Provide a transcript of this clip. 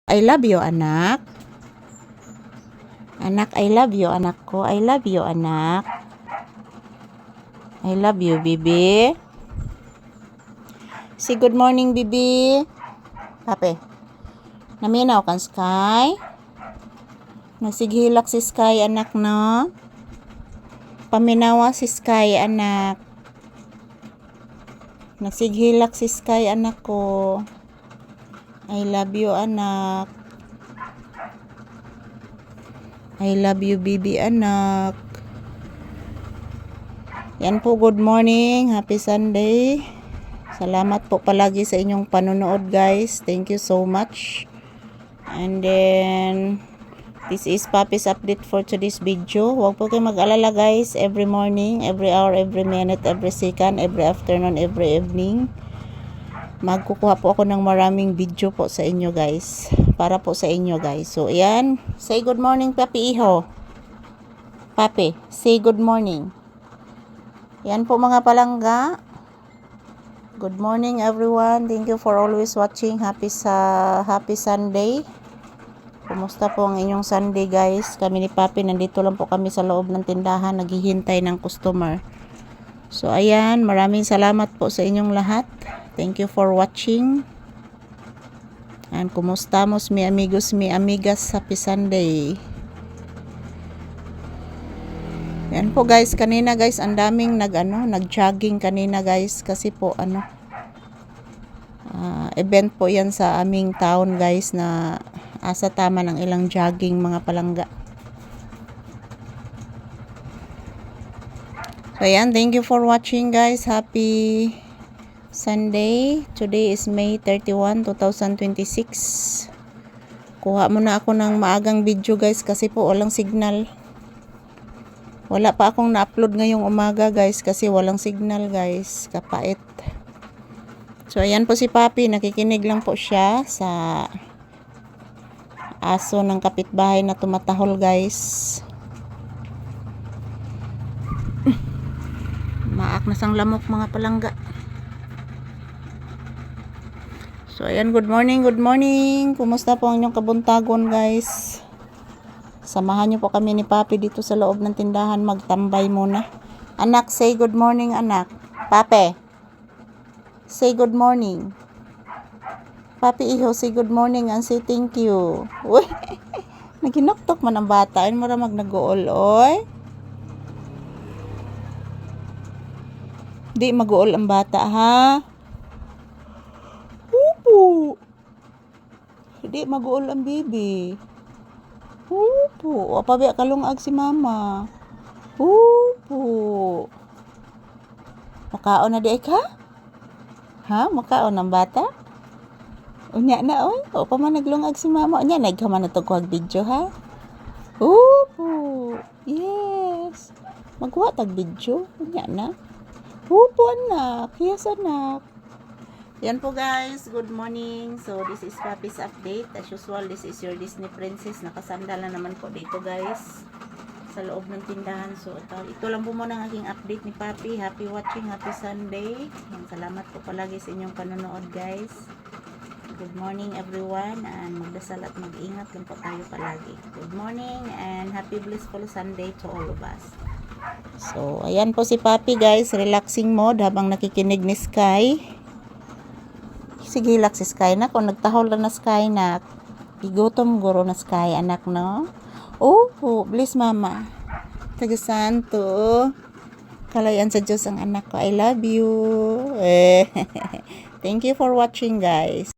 I love you, anak. Anak, I love you, anak ko. I love you, anak. I love you, baby. Say good morning, baby. Pape. Naminaw kan Sky? Nagsighilak si Sky, anak, no? Paminawa si Sky, anak. Nagsighilak si Sky, anak ko. I love you, anak. I love you, baby, anak. Yan po, good morning. Happy Sunday. Salamat po palagi sa inyong panonood, guys. Thank you so much. And then, this is Papi's update for today's video. Huwag po kayong mag-alala, guys. Every morning, every hour, every minute, every second, every afternoon, every evening, magkukuha po ako ng maraming video po sa inyo, guys. Para po sa inyo, guys. So, ayan. Say good morning, Papi Iho. Papi, say good morning. Yan po mga palangga. Good morning, everyone. Thank you for always watching. Happy Sunday. Kumusta po ang inyong Sunday, guys? Kami ni Papi, nandito lang po kami sa loob ng tindahan, naghihintay ng customer. So, ayan. Maraming salamat po sa inyong lahat. Thank you for watching. And kumustamos mi amigos, mi amigas, happy Sunday. Yan po, guys, kanina, guys, ang daming nag-jogging kanina, guys, kasi po event po yan sa aming town, guys, na asa tama ng ilang jogging mga palangga. So yan, thank you for watching, guys. Happy Sunday. Today is May 31, 2026. Kuha muna ako ng maagang video, guys, kasi po walang signal. Wala pa akong na-upload ngayong umaga, guys, kasi walang signal, guys. Kapait. So, ayan po si Papi. Nakikinig lang po siya sa aso ng kapitbahay na tumatahol, guys. Maak na sang lamok, mga palangga. So, ayan, good morning, good morning. Kumusta po ang inyong kabuntagon, guys? Samahan niyo po kami ni Papi dito sa loob ng tindahan, magtambay muna. Anak, say good morning, anak. Papi, say good morning. Papi Iho, say good morning and say thank you. Uy, naginoktok man ang bata. Ayun mo ramag nag-uol, oy. Di mag-uol ang bata, ha? Hindi mag-uol ang baby. Upo. Pabiya kalungag si mama. Upo. Makaon na di ka? Ha? Makaon ang bata? Unya na, oy. O pa man naglungag si mama. Unya, nagkaman na to kuwag video, ha? Upo. Yes. Magwa tag video. Unya na. Upo, anak. Yes, anak. Yan po, guys, good morning. So this is Papi's update. As usual, this is your Disney princess. Nakasandal na naman po dito, guys, sa loob ng tindahan. So ito lang po muna ang aking update ni Papi. Happy watching, happy Sunday. Yan, salamat po palagi sa inyong panonood, guys. Good morning, everyone, and magdasal at mag-ingat lang po tayo palagi. Good morning and happy blissful Sunday to all of us. So ayan po si Papi, guys, relaxing mode habang nakikinig ni Sky. Sige, si Sky na. Kung nagtahol na Sky na, igutom guro na Sky, anak, no? Oh, bless mama. Tagasanto. Kalayan sa Diyos ang anak ko. I love you. Thank you for watching, guys.